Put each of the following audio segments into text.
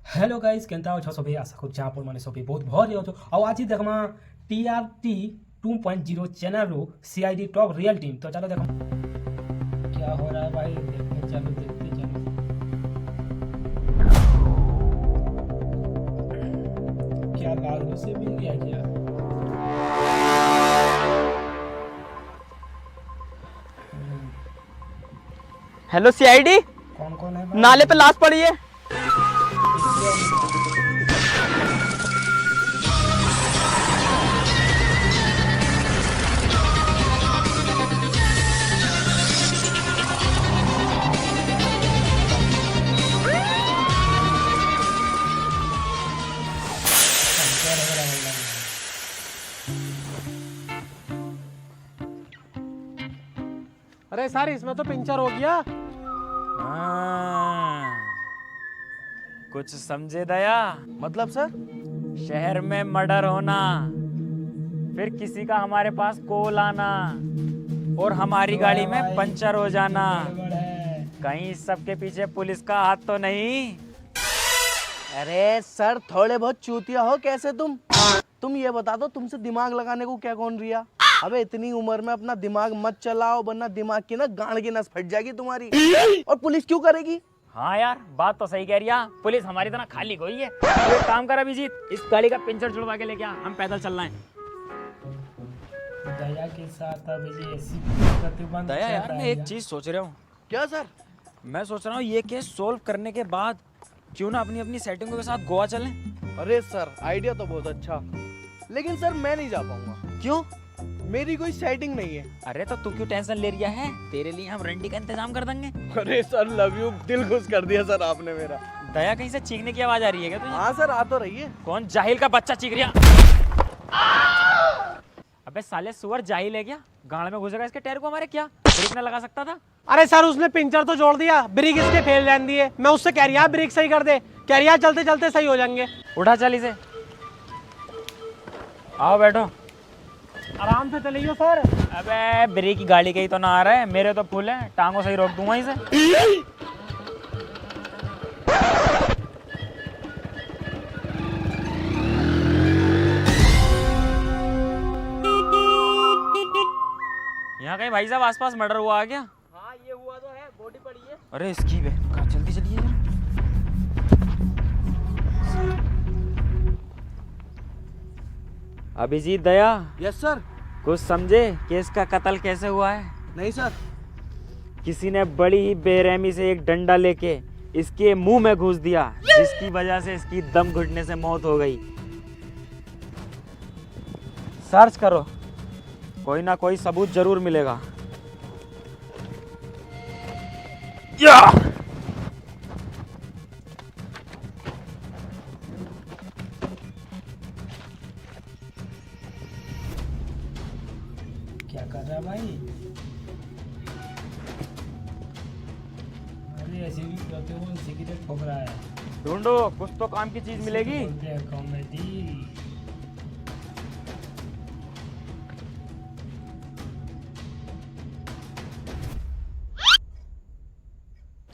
Hello guys केनता हो सबै आशा करूँ जहाँ पर सबै बहुत भरि हो और आज देखमा TRT 2.0 चैनल रो CID टॉप रियल टीम। तो चलो देखो क्या हो रहा है भाई, देखते चलो। क्या लाल से मिल गया क्या? हेलो CID, कौन कौन है भाई? नाले पे लाश पड़ी है। अरे सर इसमें तो पंचर हो गया। कुछ समझे दया? मतलब सर? शहर में मर्डर होना, फिर किसी का हमारे पास कॉल आना और हमारी गाड़ी में पंचर हो जाना। कहीं सबके पीछे पुलिस का हाथ तो नहीं? अरे सर थोड़े बहुत चूतिया हो कैसे तुम ये बता दो, तुमसे दिमाग लगाने को क्या कौन रिया? अबे इतनी उम्र में अपना दिमाग मत चलाओ, वरना दिमाग की ना गांड की नस फट जाएगी तुम्हारी। और पुलिस क्यों करेगी? हाँ यार, बात तो सही कह रही है। पुलिस हमारी तरह खाली कोई है। तो एक काम कर अभिजीत, इस गाड़ी का पंचर छुड़वा के लेके आ, हम पैदल चल रहे हैं। दया के साथ अब ये ऐसी प्रतिबंध दया यार, चल रहा मैं है एक यार। चीज सोच रहा हूँ। क्या सर? मैं सोच रहा हूँ ये केस सोल्व करने के बाद क्यों ना अपनी अपनी सेटिंगों के साथ गोवा चलें। अरे सर आइडिया तो बहुत अच्छा, लेकिन सर मैं नहीं जा पाऊंगा। क्यों? मेरी कोई सेटिंग नहीं है। अरे तो तू क्यों टेंशन ले रहा है? तेरे लिए हम रंडी का इंतजाम कर देंगे। अरे सर लव यू, दिल खुश कर दिया सर आपने मेरा। दया कहीं से चीखने की आवाज आ रही है क्या तुझे? हाँ सर आ तो रही है। कौन जाहिल का बच्चा चीख रहा? अबे साले सुअर जाहिल है क्या? गाड़ में घुसेगा इसके टायर को हमारे, क्या ब्रेक ना लगा सकता था? अरे सर उसने पिंचर तो जोड़ दिया, ब्रेक इसके फेल जान दिए। मैं उससे कह रहा ब्रेक सही कर दे, कह रहा चलते चलते सही हो जाएंगे। उठा चल इसे। आओ बैठो। आराम से चलिए सर। अबे ब्रेक की गाड़ी के ही तो ना आ रहा है, मेरे तो फुल है, टांगों से ही रोक दूंगा इसे। यहाँ कहीं भाई साहब आसपास मर्डर हुआ आ गया? हाँ ये हुआ तो है, बॉडी पड़ी है। अरे इसकी बे कहाँ, जल्दी चलिए जरा। अभिजीत दया, यस सर। कुछ समझे कि इसका कत्ल कैसे हुआ है? नहीं सर। किसी ने बड़ी ही बेरहमी से एक डंडा लेके इसके मुंह में घुस दिया, जिसकी वजह से इसकी दम घुटने से मौत हो गई। सर्च करो, कोई ना कोई सबूत जरूर मिलेगा। या! क्या कर रहा है भाई? अरे ऐसे भी करते हो, सिगरेट ठोक रहा है। ढूंढो, कुछ तो काम की चीज मिलेगी। बोलते हैं कॉमेडी।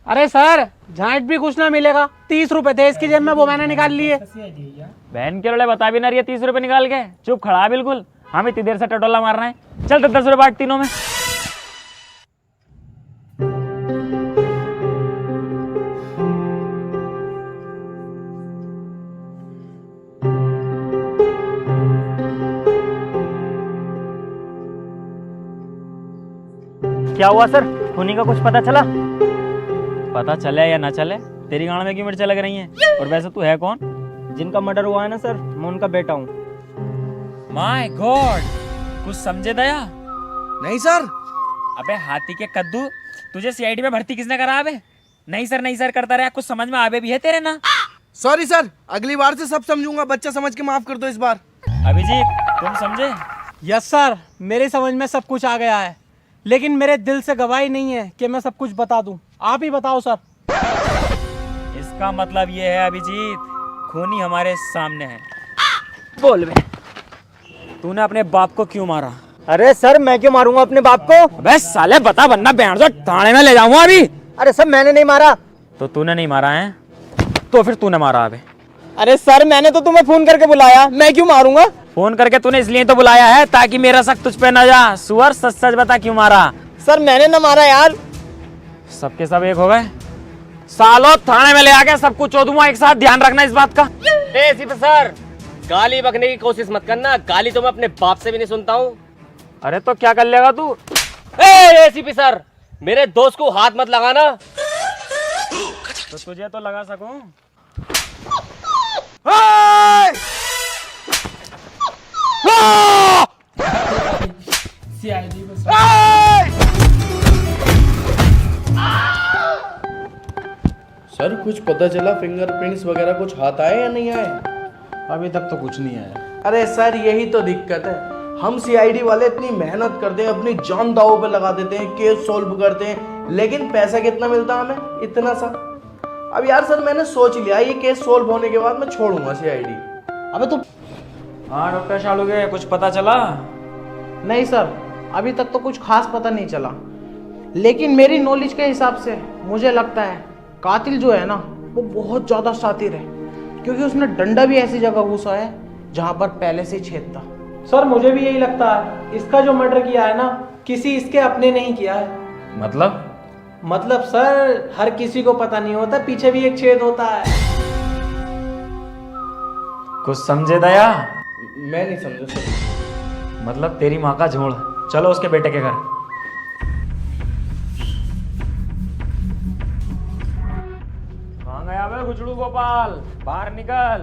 अरे सर झांट भी कुछ ना मिलेगा। 30 रुपए थे इसकी जेब में, वो मैंने निकाल लिए। बहन के रोले बता भी ना रही है, 30 रुपए निकाल के चुप खड़ा बिल्कुल। हम इतनी देर से टटोला मार रहे हैं। चल तो 10 रुपए बांट तीनों में। क्या हुआ सर, खूनी का कुछ पता चला? पता चले या ना चले, तेरी गाड़ में क्यों मिर्चा लग रही हैं? और वैसे तू है कौन? जिनका मर्डर हुआ है ना सर, मैं उनका बेटा हूँ। माय गॉड, कुछ समझे दया? नहीं सर। अबे हाथी के कद्दू, तुझे CID में भर्ती किसने करा? अबे नहीं सर करता रहा, कुछ समझ में आवे भी है तेरे ना? सॉरी सर, अगली बार से सब समझूंगा, बच्चा समझ के माफ कर दो इस बार। अभिजीत तुम समझे? यस सर, मेरी समझ में सब कुछ आ गया है, लेकिन मेरे दिल से गवाही नहीं है कि मैं सब कुछ बता दूं। आप ही बताओ सर। इसका मतलब ये है अभिजीत, खूनी हमारे सामने है। बोल बे, तूने अपने बाप को क्यों मारा? अरे सर मैं क्यों मारूंगा अपने बाप को? अबे साले बता, वरना बैंड थाने में ले जाऊंगा अभी। अरे सर मैंने नहीं मारा। तो तूने नहीं मारा है? तो फिर तूने मारा अबे? अरे सर मैंने तो तुम्हें फोन करके बुलाया, मैं क्यों मारूंगा? फोन करके तूने इसलिए तो बुलाया है ताकि मेरा शक तुझ पे न जा। सुअर, सच सच बता क्यों मारा? सर मैंने ना मारा यार। सबके सब एक हो गए। सालो थाने में ले आके सब कुछ चो दूंगा एक साथ, ध्यान रखना इस बात का। एसीपी सर, गाली बकने की कोशिश मत करना। गाली तो मैं अपने बाप से भी नहीं सुनता हूँ। अरे तो क्या कर लेगा तू? एसीपी सर, मेरे दोस्त को हाथ मत लगाना। तो तुझे तो लगा सकूं। सीआईडी को सर कुछ पता चला, फिंगरप्रिंट्स वगैरह कुछ हाथ आए या नहीं आए? अभी तक तो कुछ नहीं आया। अरे सर यही तो दिक्कत है, हम सीआईडी वाले इतनी मेहनत करते हैं, अपनी जान दांव पे लगा देते हैं, केस सॉल्व करते हैं, लेकिन पैसा कितना मिलता हमें? इतना सा। अब यार सर मैंने सोच लिया ये केस सॉल्व होने के बाद मैं छोड़ूंगा सीआईडी। अबे तो हाँ डॉक्टर शालुगे, कुछ पता चला? नहीं सर, अभी तक तो कुछ खास पता नहीं चला, लेकिन मेरी नॉलेज के हिसाब से मुझे लगता है कातिल जो है ना वो बहुत ज़्यादा शातिर है, क्योंकि उसने डंडा भी ऐसी जगह घुसा है जहाँ पर पहले से ही छेद था। सर मुझे भी यही लगता है, इसका जो मर्डर किया है ना किसी इसके अपने नहीं किया है। मतलब सर हर किसी को पता नहीं होता पीछे भी एक छेद होता है। कुछ समझे दया? मैं नहीं समझा सर। मतलब तेरी माँ का झोल। चलो उसके बेटे के घर। कहाँ गया बे गुचड़ू गोपाल? बाहर निकल।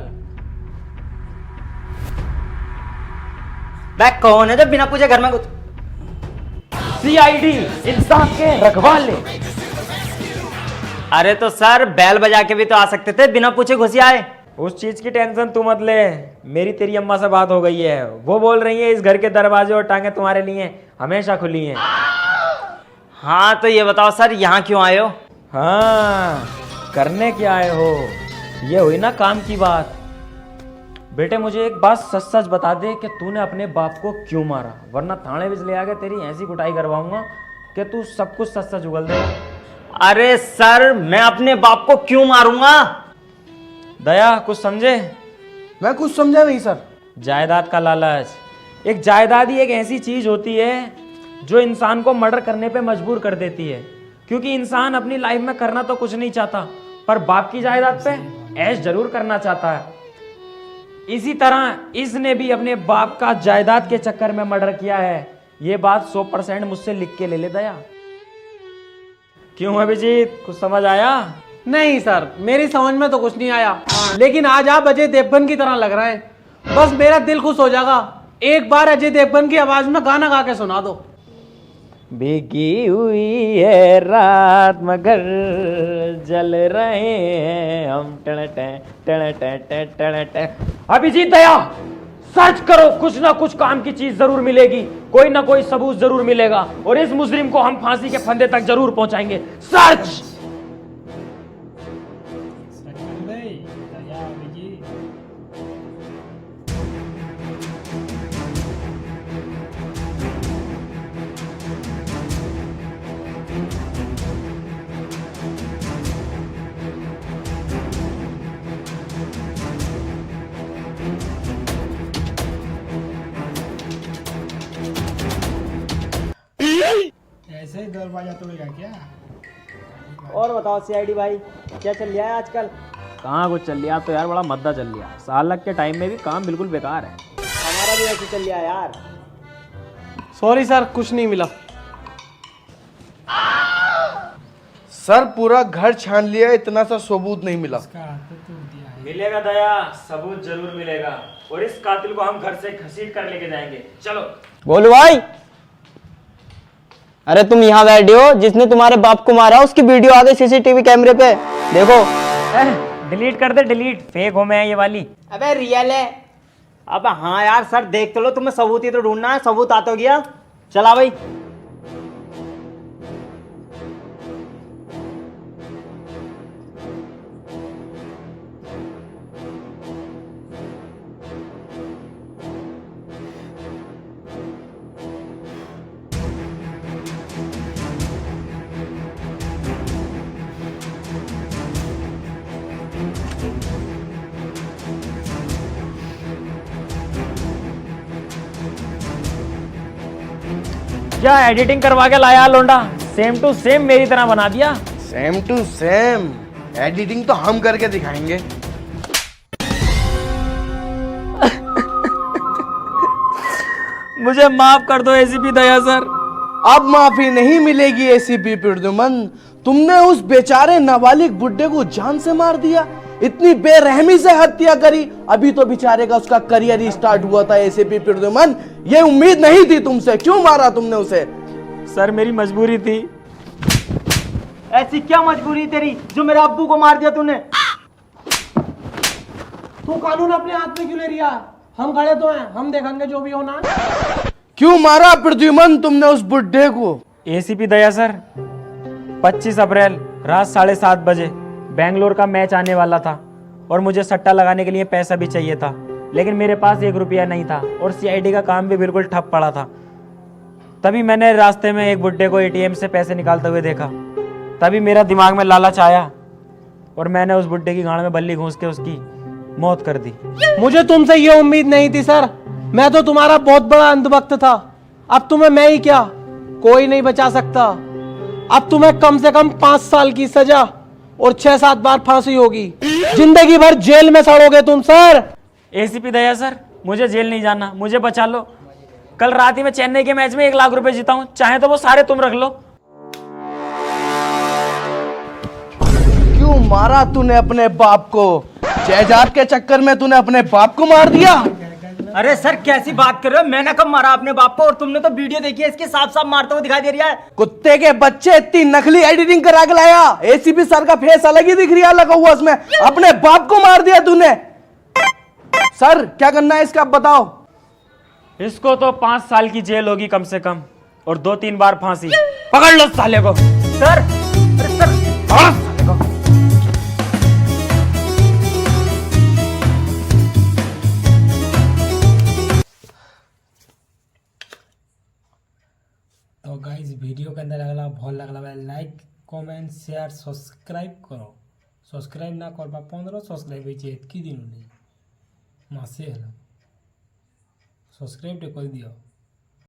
बैग कौन है जब बिना पूछे घर में कुछ? सीआईडी, इंसाफ के रखवाले। अरे तो सर बैल बजा के भी तो आ सकते थे, बिना पूछे घुसी आए। उस चीज की टेंशन तू मत ले, मेरी तेरी अम्मा से बात हो गई है, वो बोल रही है इस घर के दरवाजे और टांगे तुम्हारे लिए हमेशा खुली हैं। हाँ तो ये बताओ सर यहाँ क्यों आए हो? हाँ, करने क्या आए हो? ये हुई ना काम की बात। बेटे मुझे एक बात सच सच बता दे कि तूने अपने बाप को क्यों मारा, वरना थाने में ले आके तेरी ऐसी कुटाई करवाऊंगा कि तू सब कुछ सच सच उगल देगा। अरे सर मैं अपने बाप को क्यों मारूंगा? दया कुछ समझे? मैं कुछ समझा नहीं सर। जायदाद का लालच। एक जायदाद ही एक ऐसी चीज होती है जो इंसान को मर्डर करने पे मजबूर कर देती है, क्योंकि इंसान अपनी लाइफ में करना तो कुछ नहीं चाहता, पर बाप की जायदाद पे ऐश जरूर करना चाहता है। इसी तरह इसने भी अपने बाप का जायदाद के चक्कर में मर्डर किया है। ये बात 100% मुझसे लिख के ले ले दया। क्यों अभिजीत, कुछ समझ आया? नहीं सर मेरी समझ में तो कुछ नहीं आया, लेकिन आज आप अजय देवगन की तरह लग रहे हैं। बस मेरा दिल खुश हो जाएगा एक बार अजय देवगन की आवाज में गाना गा के सुना दो। भीगी हुई है रात मगर जल रहे हैं हम। अभिजीत दया, सर्च करो, कुछ ना कुछ काम की चीज जरूर मिलेगी, कोई ना कोई सबूत जरूर मिलेगा, और इस मुजरिम को हम फांसी के फंदे तक जरूर पहुंचाएंगे। सर्च। ऐसे ही दरवाजा तोड़ेगा क्या? और बताओ सीआईडी भाई क्या चल रहा है आजकल? कहाँ कुछ चल लिया, तो यार बड़ा मद्दा चल लिया। सालक के टाइम में भी काम बिल्कुल बेकार है। हमारा भी ऐसे चल रहा है यार। सॉरी सर कुछ नहीं मिला। सर पूरा घर छान लिया, इतना सा सबूत नहीं मिला। इसका हाथ तो तोड़ दिया है। मिलेगा दया, सबूत जरूर मिलेगा, और इस कातिल को हम घर से घसीट कर लेके जाएंगे। चलो। बोलो भाई, अरे तुम यहाँ बैठे हो, जिसने तुम्हारे बाप को मारा उसकी वीडियो आ गई सीसीटीवी कैमरे पे, देखो। डिलीट कर दे, डिलीट। फेक हो मैं ये वाली। अबे रियल है। अब हाँ यार सर देख तो लो, तुम्हें सबूत ही तो ढूंढना है, सबूत आ तो गया। चला भाई। क्या एडिटिंग करवा के लाया लोंडा, सेम टू सेम मेरी तरह बना दिया। सेम टू सेम एडिटिंग तो हम करके दिखाएंगे। मुझे माफ कर दो एसीपी दया सर। अब माफी नहीं मिलेगी एसीपी प्रद्युमन। तुमने उस बेचारे नाबालिग बुड्ढे को जान से मार दिया, इतनी बेरहमी से हत्या करी। अभी तो बेचारे का उसका करियर ही स्टार्ट हुआ था एसीपी प्रद्युमन, ये उम्मीद नहीं थी तुमसे। क्यों मारा तुमने उसे? सर मेरी मजबूरी थी। ऐसी क्या मजबूरी तेरी जो मेरे अब्बू को मार दिया तूने? तू कानून अपने हाथ में क्यों ले रिया? हम खड़े तो हैं, हम देखेंगे जो भी होना। क्यों मारा प्रद्युमन तुमने उस बुड्ढे को? एसीपी दया सर, 25 अप्रैल रात 7:30 बजे बेंगलोर का मैच आने वाला था और मुझे सट्टा लगाने के लिए पैसा भी चाहिए था, लेकिन मेरे पास 1 रुपया नहीं था और सीआईडी का काम भी बिल्कुल ठप पड़ा था। तभी मैंने रास्ते में एक बुड्ढे को एटीएम से पैसे निकालते हुए देखा। तभी मेरा दिमाग में लालच आया और मैंने उस बुड्ढे की गांड में बल्ली घूंस के उसकी मौत कर दी। मुझे तुमसे ये उम्मीद नहीं थी सर, मैं तो तुम्हारा बहुत बड़ा अंधभक्त था। अब तुम्हें मैं ही क्या, कोई नहीं बचा सकता। अब तुम्हें कम से कम 5 साल की सजा और 6-7 बार फांसी होगी। जिंदगी भर जेल में सड़ोगे तुम सर। एसीपी दया सर, मुझे जेल नहीं जाना, मुझे बचा लो। कल रात ही मैं चेन्नई के मैच में 1 लाख रुपए जीता हूं, चाहे तो वो सारे तुम रख लो। क्यों मारा तूने अपने बाप को? जायदाद के चक्कर में तूने अपने बाप को मार दिया? अरे सर कैसी बात कर रहे हो? मैंने कब मारा अपने बाप को? और तुमने तो वीडियो देखी है, इसके साफ साफ मारते हुए दिखाई दे रहा है। कुत्ते के बच्चे, इतनी नकली एडिटिंग करा के लाया। एसीपी सर का फेस अलग ही दिख रहा लगा हुआ उसमें। अपने बाप को मार दिया तूने। सर क्या करना है इसका, आप बताओ। इसको तो 5 साल की जेल होगी कम से कम और 2-3 बार फांसी। पकड़ लो साले को। सर, अरे सर, साले को। तो गाइस वीडियो के अंदर अगला भल लगला लाइक कमेंट शेयर सब्सक्राइब करो। सब्सक्राइब ना कर 15 सब्सक्राइब होइछे एतकी दिन नहीं मासे हला सब्सक्राइब कर दियो।